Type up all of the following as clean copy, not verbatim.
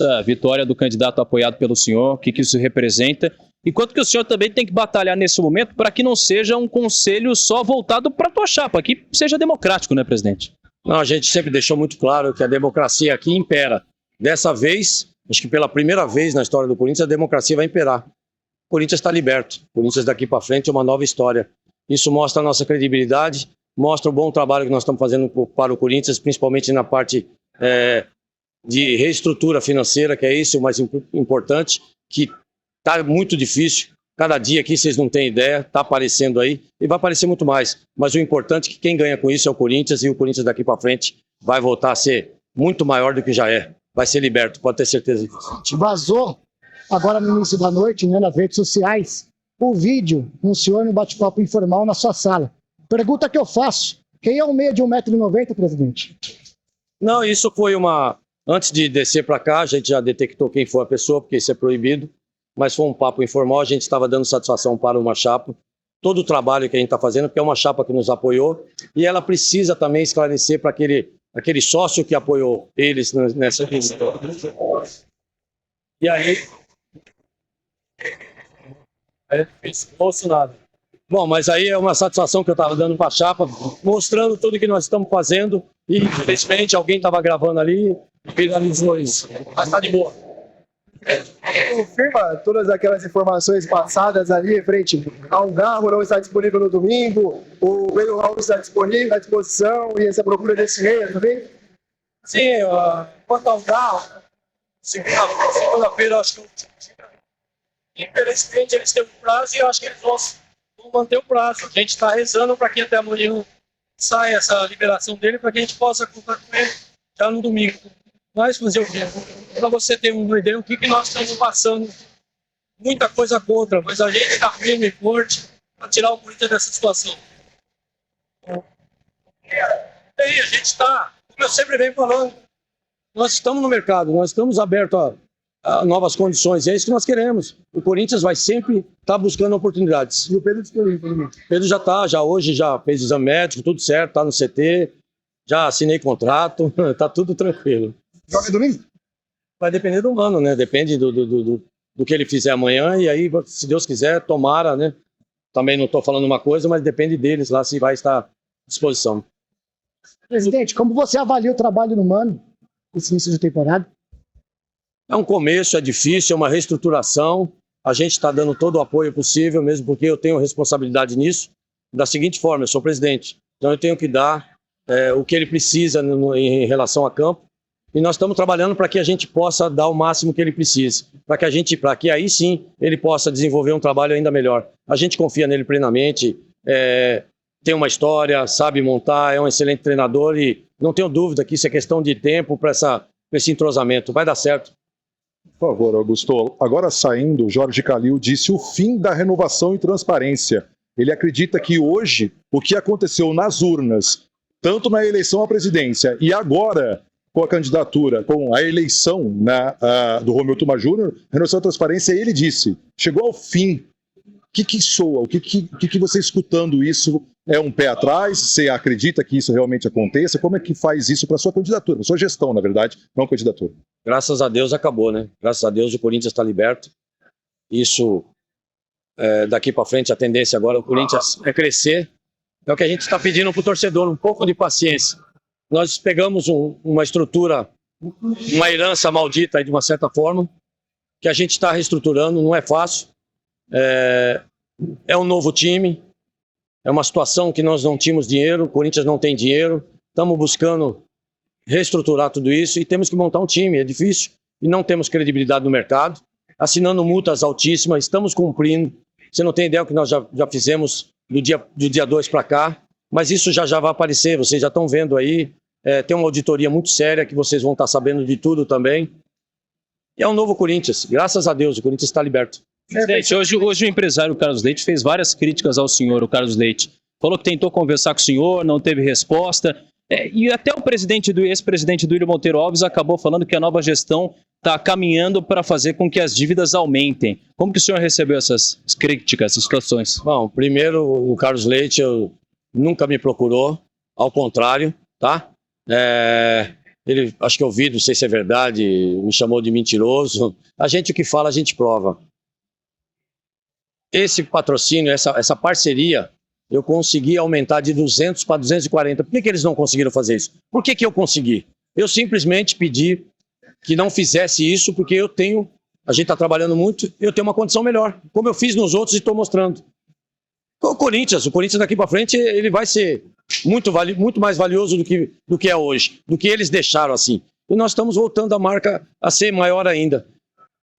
a vitória do candidato apoiado pelo senhor, o que isso representa, e quanto que o senhor também tem que batalhar nesse momento para que não seja um conselho só voltado para a tua chapa, que seja democrático, né, presidente? Não, a gente sempre deixou muito claro que a democracia aqui impera. Dessa vez, acho que pela primeira vez na história do Corinthians, a democracia vai imperar. O Corinthians está liberto. O Corinthians daqui para frente é uma nova história. Isso mostra a nossa credibilidade, mostra o bom trabalho que nós estamos fazendo para o Corinthians, principalmente na parte de reestrutura financeira, que é isso o mais importante, que está muito difícil. Cada dia aqui vocês não têm ideia, está aparecendo aí e vai aparecer muito mais. Mas o importante é que quem ganha com isso é o Corinthians, e o Corinthians daqui para frente vai voltar a ser muito maior do que já é. Vai ser liberto, pode ter certeza disso. Vazou agora no início da noite, né, nas redes sociais, o vídeo de um senhor no bate-papo informal na sua sala. Pergunta que eu faço: quem é o meio de 1,90 m, presidente? Não, isso foi uma... Antes de descer para cá, a gente já detectou quem foi a pessoa, porque isso é proibido. Mas foi um papo informal, a gente estava dando satisfação para uma chapa, todo o trabalho que a gente está fazendo, porque é uma chapa que nos apoiou, e ela precisa também esclarecer para aquele sócio que apoiou eles nessa questão. E aí... Bolsonaro. Bom, mas aí é uma satisfação que eu estava dando para a chapa, mostrando tudo que nós estamos fazendo, e infelizmente alguém estava gravando ali e finalizou isso. Mas está de boa. Confirma todas aquelas informações passadas ali frente ao Garro não está disponível no domingo, o Wendel Raul está disponível, à disposição, e essa procura desse meia também? Sim, quanto ao Garro, segunda-feira acho que infelizmente eles têm um prazo e eu acho que eles vão manter o prazo. A gente está rezando para que até amanhã saia essa liberação dele, para que a gente possa contar com ele já no domingo. Mas fazer o quê? Para você ter uma ideia do que nós estamos passando, muita coisa contra, mas a gente está firme e forte para tirar o Corinthians dessa situação. E aí, a gente está, como eu sempre venho falando, nós estamos no mercado, nós estamos abertos a novas condições, e é isso que nós queremos. O Corinthians vai sempre estar buscando oportunidades. E o Pedro disponível? Pedro hoje já fez exame médico, tudo certo, está no CT, já assinei contrato, está tudo tranquilo. Joga domingo? Vai depender do Mano, né? Depende do que ele fizer amanhã, e aí, se Deus quiser, tomara, né? Também não estou falando uma coisa, mas depende deles lá se vai estar à disposição. Presidente, como você avalia o trabalho no Mano, esse início de temporada? É um começo, é difícil, é uma reestruturação. A gente está dando todo o apoio possível, mesmo porque eu tenho responsabilidade nisso. Da seguinte forma, eu sou presidente, então eu tenho que dar o que ele precisa em relação a campo. E nós estamos trabalhando para que a gente possa dar o máximo que ele precisa, para que aí sim ele possa desenvolver um trabalho ainda melhor. A gente confia nele plenamente, tem uma história, sabe montar, é um excelente treinador e não tenho dúvida que isso é questão de tempo para esse entrosamento. Vai dar certo. Por favor, Augusto. Agora saindo, Jorge Calil disse o fim da renovação e transparência. Ele acredita que hoje, o que aconteceu nas urnas, tanto na eleição à presidência e agora com a candidatura, com a eleição do Romeu Tuma Júnior, renovação e transparência, ele disse, chegou ao fim. O que soa? O que você escutando isso é um pé atrás? Você acredita que isso realmente aconteça? Como é que faz isso para a sua candidatura, para a sua gestão, na verdade, não candidatura? Graças a Deus acabou, né? Graças a Deus o Corinthians está liberto. Isso, daqui para frente, a tendência agora, o Corinthians é crescer. É o que a gente está pedindo para o torcedor, um pouco de paciência. Nós pegamos uma estrutura, uma herança maldita aí, de uma certa forma, que a gente está reestruturando, não é fácil. É um novo time, é uma situação que nós não tínhamos dinheiro, o Corinthians não tem dinheiro, estamos buscando reestruturar tudo isso e temos que montar um time, é difícil, e não temos credibilidade no mercado, assinando multas altíssimas, estamos cumprindo, você não tem ideia do que nós já fizemos do dia 2 para cá, mas isso já vai aparecer, vocês já estão vendo aí, tem uma auditoria muito séria que vocês vão estar sabendo de tudo também, e é um novo Corinthians, graças a Deus, o Corinthians está liberto. Presidente, hoje o empresário Carlos Leite fez várias críticas ao senhor, o Carlos Leite. Falou que tentou conversar com o senhor, não teve resposta. E até o ex-presidente Duílio Monteiro Alves acabou falando que a nova gestão está caminhando para fazer com que as dívidas aumentem. Como que o senhor recebeu essas críticas, essas situações? Bom, primeiro, o Carlos Leite nunca me procurou, ao contrário, tá? Ele, acho que eu ouvi, não sei se é verdade, me chamou de mentiroso. A gente, o que fala, a gente prova. Esse patrocínio, essa parceria, eu consegui aumentar de 200 para 240. Por que eles não conseguiram fazer isso? Por que eu consegui? Eu simplesmente pedi que não fizesse isso, porque a gente está trabalhando muito, eu tenho uma condição melhor, como eu fiz nos outros e estou mostrando. O Corinthians daqui para frente, ele vai ser muito mais valioso do que é hoje, do que eles deixaram assim. E nós estamos voltando a marca a ser maior ainda.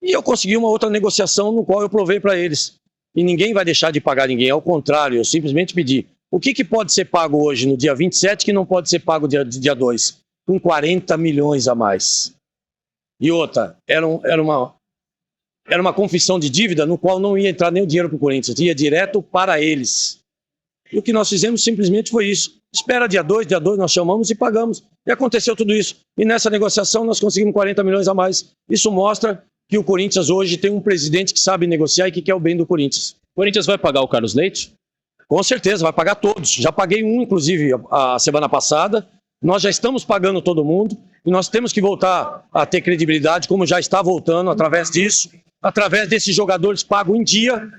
E eu consegui uma outra negociação no qual eu provei para eles. E ninguém vai deixar de pagar ninguém, ao contrário, eu simplesmente pedi. O que pode ser pago hoje, no dia 27, que não pode ser pago dia 2? Com 40 milhões a mais. E outra, era uma confissão de dívida no qual não ia entrar nem o dinheiro para o Corinthians, ia direto para eles. E o que nós fizemos simplesmente foi isso. Espera dia 2 nós chamamos e pagamos. E aconteceu tudo isso. E nessa negociação nós conseguimos 40 milhões a mais. Isso mostra que o Corinthians hoje tem um presidente que sabe negociar e que quer o bem do Corinthians. O Corinthians vai pagar o Carlos Leite? Com certeza, vai pagar todos. Já paguei um, inclusive, a semana passada. Nós já estamos pagando todo mundo. E nós temos que voltar a ter credibilidade, como já está voltando através disso. Através desses jogadores pagam em dia,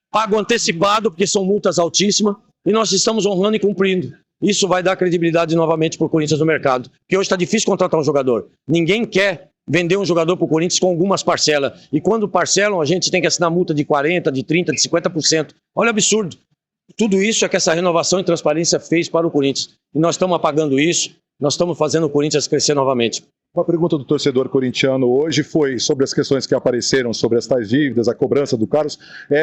pagam antecipado, porque são multas altíssimas. E nós estamos honrando e cumprindo. Isso vai dar credibilidade novamente para o Corinthians no mercado. Porque hoje está difícil contratar um jogador. Ninguém quer vender um jogador para o Corinthians com algumas parcelas. E quando parcelam, a gente tem que assinar multa de 40%, de 30%, de 50%. Olha o absurdo. Tudo isso é que essa renovação e transparência fez para o Corinthians. E nós estamos apagando isso, nós estamos fazendo o Corinthians crescer novamente. Uma pergunta do torcedor corintiano hoje foi sobre as questões que apareceram sobre as tais dívidas, a cobrança do Carlos,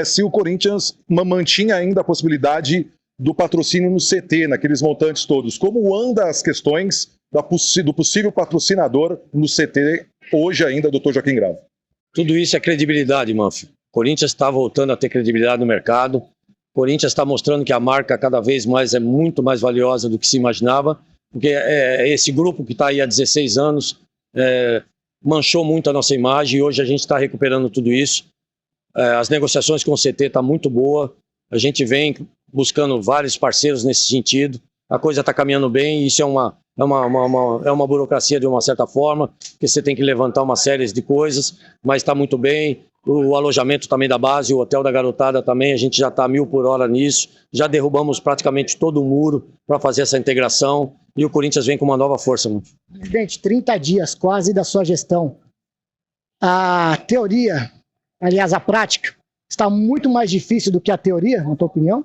se o Corinthians mantinha ainda a possibilidade do patrocínio no CT, naqueles montantes todos. Como anda as questões do possível patrocinador no CT hoje ainda, doutor Joaquim Gravo? Tudo isso é credibilidade, Manfio. O Corinthians está voltando a ter credibilidade no mercado. O Corinthians está mostrando que a marca cada vez mais é muito mais valiosa do que se imaginava, porque esse grupo que está aí há 16 anos manchou muito a nossa imagem e hoje a gente está recuperando tudo isso. As negociações com o CT estão muito boas, a gente vem buscando vários parceiros nesse sentido, a coisa está caminhando bem e isso é uma burocracia de uma certa forma, porque você tem que levantar uma série de coisas, mas está muito bem. O alojamento também da base, o hotel da garotada também, a gente já está 1000 por hora nisso, já derrubamos praticamente todo o muro para fazer essa integração e o Corinthians vem com uma nova força. Presidente, 30 dias quase da sua gestão. A teoria, aliás, a prática, está muito mais difícil do que a teoria, na tua opinião?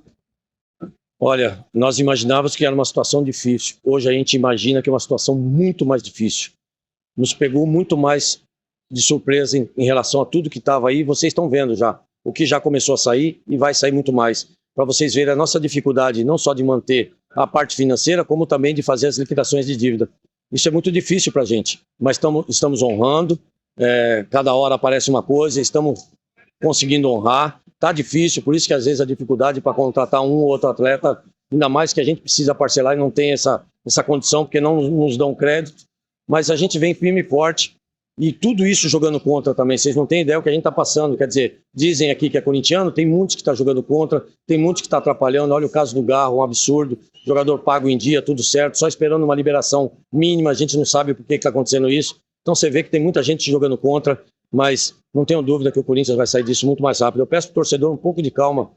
Olha, nós imaginávamos que era uma situação difícil. Hoje a gente imagina que é uma situação muito mais difícil. Nos pegou muito mais de surpresa em relação a tudo que estava aí. Vocês estão vendo já o que já começou a sair e vai sair muito mais. Para vocês verem a nossa dificuldade, não só de manter a parte financeira, como também de fazer as liquidações de dívida. Isso é muito difícil para a gente, mas estamos honrando. Cada hora aparece uma coisa, estamos conseguindo honrar. Está difícil, por isso que às vezes a dificuldade para contratar um ou outro atleta, ainda mais que a gente precisa parcelar e não tem essa condição, porque não nos dão crédito. Mas a gente vem firme e forte. E tudo isso jogando contra também, vocês não têm ideia do que a gente está passando, quer dizer, dizem aqui que é corintiano, tem muitos que estão jogando contra, tem muitos que estão atrapalhando, olha o caso do Garro, um absurdo, jogador pago em dia, tudo certo, só esperando uma liberação mínima, a gente não sabe por que está acontecendo isso, então você vê que tem muita gente jogando contra, mas não tenho dúvida que o Corinthians vai sair disso muito mais rápido. Eu peço para o torcedor um pouco de calma,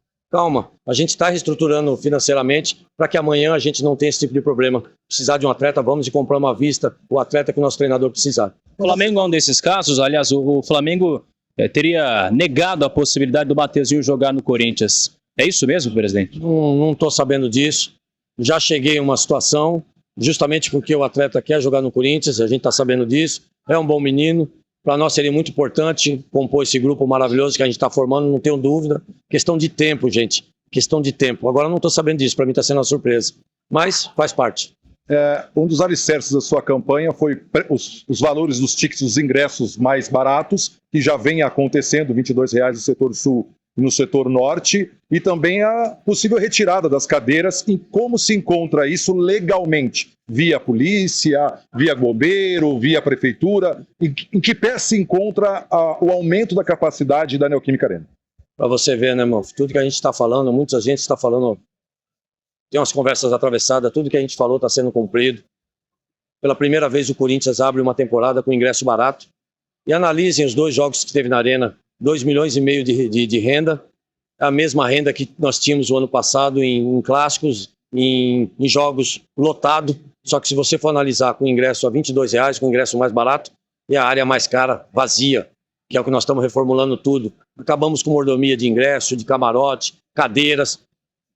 a gente está reestruturando financeiramente para que amanhã a gente não tenha esse tipo de problema. Precisar de um atleta, vamos e compramos à vista o atleta que o nosso treinador precisar. O Flamengo é um desses casos, aliás, o Flamengo teria negado a possibilidade do Mateuzinho jogar no Corinthians. É isso mesmo, presidente? Não estou sabendo disso. Já cheguei em uma situação, justamente porque o atleta quer jogar no Corinthians, a gente está sabendo disso, é um bom menino. Para nós seria muito importante compor esse grupo maravilhoso que a gente está formando, não tenho dúvida. Questão de tempo, gente. Questão de tempo. Agora não estou sabendo disso, para mim está sendo uma surpresa. Mas faz parte. Um dos alicerces da sua campanha foi os valores dos tickets, dos ingressos mais baratos, que já vem acontecendo, R$ 22,00 no setor sul e no setor norte, e também a possível retirada das cadeiras, e como se encontra isso legalmente, via polícia, via bombeiro, via prefeitura, em que pé se encontra o aumento da capacidade da Neoquímica Arena? Para você ver, né, irmão, tudo que a gente está falando, muita gente está falando, tem umas conversas atravessadas, tudo que a gente falou está sendo cumprido. Pela primeira vez o Corinthians abre uma temporada com ingresso barato. E analisem os 2 jogos que teve na Arena, 2,5 milhões de renda, a mesma renda que nós tínhamos o ano passado em clássicos, em jogos lotado, só que se você for analisar com ingresso a R$22, com ingresso mais barato, e a área mais cara, vazia, que é o que nós estamos reformulando tudo. Acabamos com mordomia de ingresso, de camarote, cadeiras.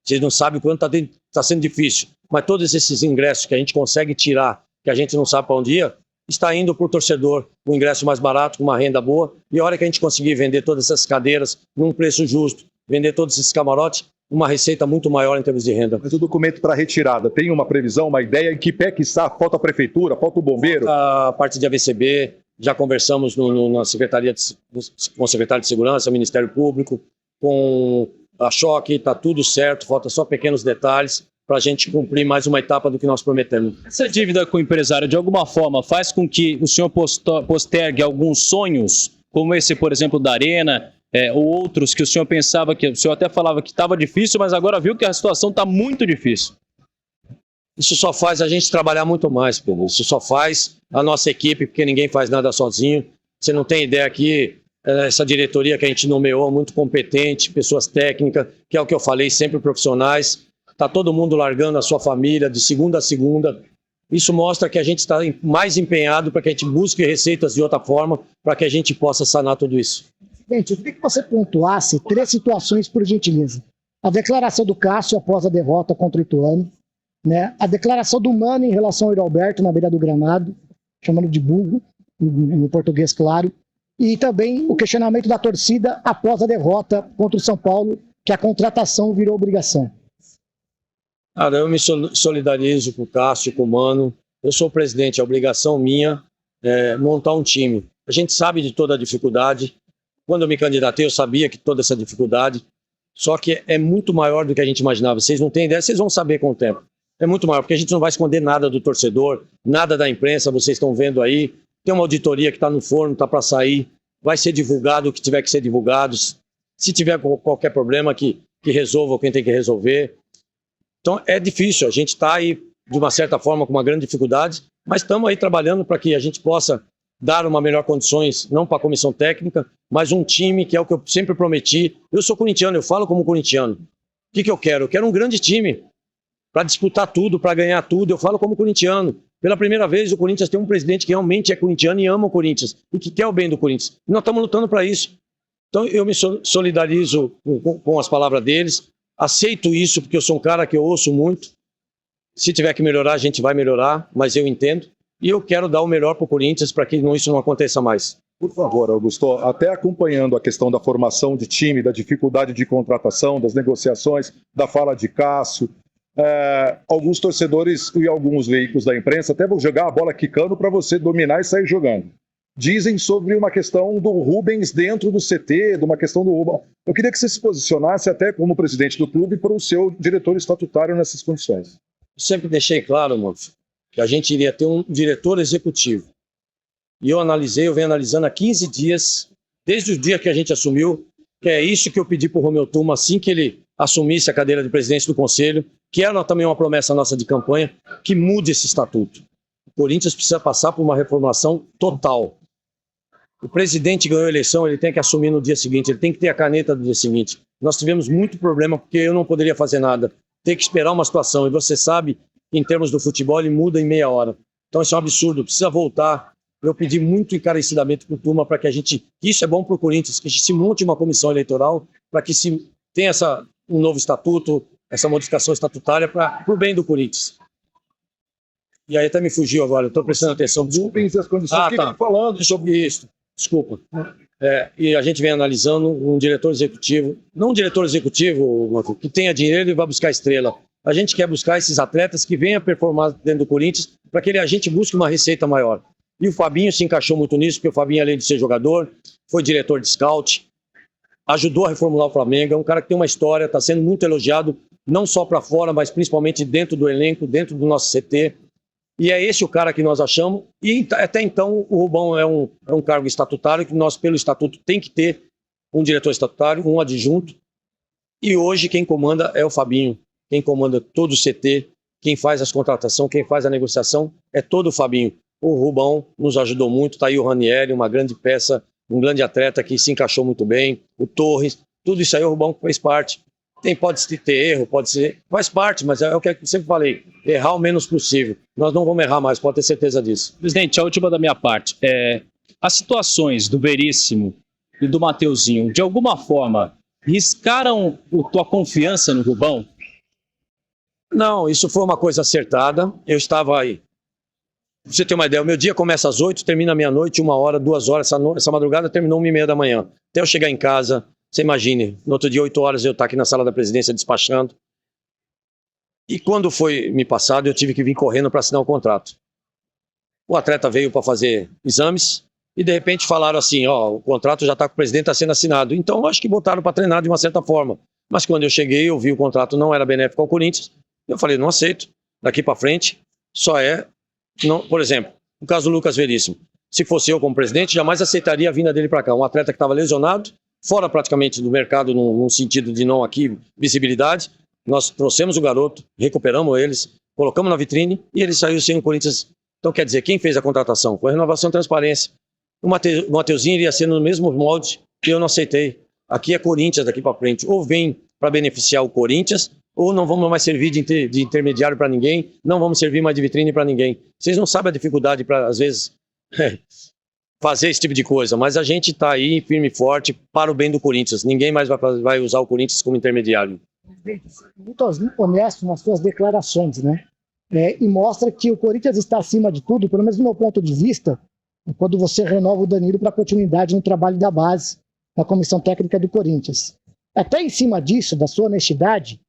Vocês não sabem o quanto está sendo difícil, mas todos esses ingressos que a gente consegue tirar, que a gente não sabe para onde ir, está indo para o torcedor, um ingresso mais barato, com uma renda boa, e a hora que a gente conseguir vender todas essas cadeiras num preço justo, vender todos esses camarotes, uma receita muito maior em termos de renda. Mas o documento para retirada, tem uma previsão, uma ideia em que pé que está? Falta a prefeitura, falta o bombeiro? A parte de AVCB, já conversamos na secretaria com o secretário de Segurança, Ministério Público, com a Choque, está tudo certo, falta só pequenos detalhes para a gente cumprir mais uma etapa do que nós prometemos. Essa dívida com o empresário, de alguma forma, faz com que o senhor postergue alguns sonhos, como esse, por exemplo, da Arena, ou outros que o senhor pensava, que o senhor até falava que estava difícil, mas agora viu que a situação está muito difícil? Isso só faz a gente trabalhar muito mais, Pedro. Isso só faz a nossa equipe, porque ninguém faz nada sozinho. Você não tem ideia aqui, essa diretoria que a gente nomeou, muito competente, pessoas técnicas, que é o que eu falei, sempre profissionais. Está todo mundo largando a sua família de segunda a segunda. Isso mostra que a gente está mais empenhado para que a gente busque receitas de outra forma, para que a gente possa sanar tudo isso. Gente, eu queria que você pontuasse 3 situações, por gentileza. A declaração do Cássio após a derrota contra o Ituano, né? A declaração do Mano em relação ao Alberto na beira do gramado, chamando de burro, no português claro, e também o questionamento da torcida após a derrota contra o São Paulo, que a contratação virou obrigação. Cara, eu me solidarizo com o Cássio, com o Mano. Eu sou o presidente, é obrigação minha montar um time. A gente sabe de toda a dificuldade. Quando eu me candidatei, eu sabia que toda essa dificuldade, só que é muito maior do que a gente imaginava. Vocês não têm ideia, vocês vão saber com o tempo. É muito maior, porque a gente não vai esconder nada do torcedor, nada da imprensa, vocês estão vendo aí. Tem uma auditoria que está no forno, está para sair. Vai ser divulgado o que tiver que ser divulgado. Se tiver qualquer problema, que resolva quem tem que resolver. Então é difícil, a gente está aí de uma certa forma com uma grande dificuldade, mas estamos aí trabalhando para que a gente possa dar uma melhor condições, não para a comissão técnica, mas um time que é o que eu sempre prometi. Eu sou corintiano, eu falo como corintiano. O que eu quero? Eu quero um grande time para disputar tudo, para ganhar tudo. Eu falo como corintiano. Pela primeira vez o Corinthians tem um presidente que realmente é corintiano e ama o Corinthians e que quer o bem do Corinthians. E nós estamos lutando para isso. Então eu me solidarizo com as palavras deles. Aceito isso porque eu sou um cara que eu ouço muito. Se tiver que melhorar, a gente vai melhorar, mas eu entendo. E eu quero dar o melhor para o Corinthians para que isso não aconteça mais. Por favor, Augusto, até acompanhando a questão da formação de time, da dificuldade de contratação, das negociações, da fala de Cássio, alguns torcedores e alguns veículos da imprensa até vão jogar a bola quicando para você dominar e sair jogando. Dizem sobre uma questão do Rubens dentro do CT, de uma questão do Rubens. Eu queria que você se posicionasse até como presidente do clube para o seu diretor estatutário nessas condições. Eu sempre deixei claro, Monfils, que a gente iria ter um diretor executivo. E eu venho analisando há 15 dias, desde o dia que a gente assumiu, que é isso que eu pedi para o Romeu Tuma, assim que ele assumisse a cadeira de presidente do Conselho, que era também uma promessa nossa de campanha, que mude esse estatuto. O Corinthians precisa passar por uma reformulação total. O presidente ganhou a eleição, ele tem que assumir no dia seguinte, ele tem que ter a caneta do dia seguinte. Nós tivemos muito problema porque eu não poderia fazer nada. Tem que esperar uma situação, e você sabe que em termos do futebol ele muda em meia hora. Então isso é um absurdo, precisa voltar. Eu pedi muito encarecidamente para o Tuma para que isso é bom para o Corinthians, que se monte uma comissão eleitoral para que se tenha um novo estatuto, essa modificação estatutária para o bem do Corinthians. E aí até me fugiu agora, estou prestando atenção. Desculpa. As condições Tá. Falando sobre isso. Desculpa. E a gente vem analisando um diretor executivo, não um diretor executivo que tenha dinheiro e vá buscar estrela. A gente quer buscar esses atletas que venham performar dentro do Corinthians para que a gente busque uma receita maior. E o Fabinho se encaixou muito nisso, porque o Fabinho, além de ser jogador, foi diretor de scout, ajudou a reformular o Flamengo, é um cara que tem uma história, está sendo muito elogiado, não só para fora, mas principalmente dentro do elenco, dentro do nosso CT. E é esse o cara que nós achamos. E até então o Rubão é um cargo estatutário, que nós, pelo estatuto, tem que ter um diretor estatutário, um adjunto. E hoje quem comanda é o Fabinho, quem comanda todo o CT. quem faz as contratações, quem faz a negociação é todo o Fabinho. O Rubão nos ajudou muito, tá aí o Ranieri, uma grande peça, um grande atleta que se encaixou muito bem, o Torres, tudo isso aí o Rubão fez parte. Pode ter erro, pode ser, faz parte, mas é o que eu sempre falei, errar o menos possível. Nós não vamos errar mais, pode ter certeza disso. Presidente, a última da minha parte. As situações do Veríssimo e do Mateuzinho, de alguma forma, riscaram a tua confiança no Rubão? Não, isso foi uma coisa acertada. Eu estava aí. Pra você ter uma ideia, o meu dia começa às 8, termina meia-noite, 1 hora, 2 horas. Essa madrugada terminou 1h30 da manhã. Até eu chegar em casa, você imagine, no outro dia, 8 horas, eu estar aqui na sala da presidência despachando. E quando foi me passado, eu tive que vir correndo para assinar o contrato. O atleta veio para fazer exames e de repente falaram assim, ó, o contrato já está com o presidente, está sendo assinado. Então, acho que botaram para treinar de uma certa forma. Mas quando eu cheguei, eu vi o contrato não era benéfico ao Corinthians. Eu falei, não aceito. Daqui para frente, só é... Não, por exemplo, no caso do Lucas Veríssimo. Se fosse eu como presidente, jamais aceitaria a vinda dele para cá. Um atleta que estava lesionado, fora praticamente do mercado, num sentido de não aqui, visibilidade. Nós trouxemos o garoto, recuperamos eles, colocamos na vitrine e ele saiu sem o Corinthians. Então, quer dizer, quem fez a contratação? Foi a renovação e transparência. O Mateuzinho iria ser no mesmo molde que eu não aceitei. Aqui é Corinthians daqui para frente. Ou vem para beneficiar o Corinthians, ou não vamos mais servir de intermediário para ninguém, não vamos servir mais de vitrine para ninguém. Vocês não sabem a dificuldade para, às vezes, fazer esse tipo de coisa, mas a gente está aí firme e forte para o bem do Corinthians. Ninguém mais vai usar o Corinthians como intermediário. Muito honesto nas suas declarações, né? E mostra que o Corinthians está acima de tudo, pelo menos do meu ponto de vista, quando você renova o Danilo para continuidade no trabalho da base, na comissão técnica do Corinthians. Até em cima disso, da sua honestidade,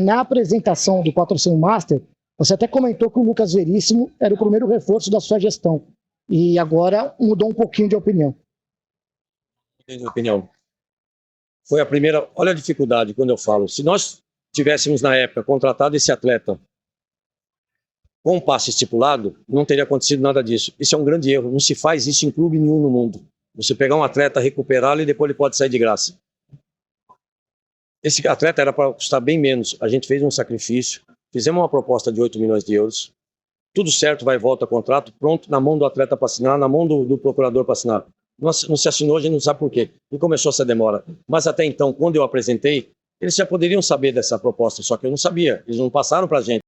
na apresentação do Patrocínio Master, você até comentou que o Lucas Veríssimo era o primeiro reforço da sua gestão. E agora mudou um pouquinho de opinião. De opinião. Foi a primeira... Olha a dificuldade quando eu falo. Se nós tivéssemos, na época, contratado esse atleta com um passe estipulado, não teria acontecido nada disso. Isso é um grande erro. Não se faz isso em clube nenhum no mundo. Você pegar um atleta, recuperá-lo e depois ele pode sair de graça. Esse atleta era para custar bem menos. A gente fez um sacrifício, fizemos uma proposta de 8 milhões de euros. Tudo certo, vai e volta o contrato, pronto, na mão do atleta para assinar, na mão do procurador para assinar. Não se assinou, a gente não sabe por quê. E começou essa demora. Mas até então, quando eu apresentei, eles já poderiam saber dessa proposta, só que eu não sabia. Eles não passaram para a gente.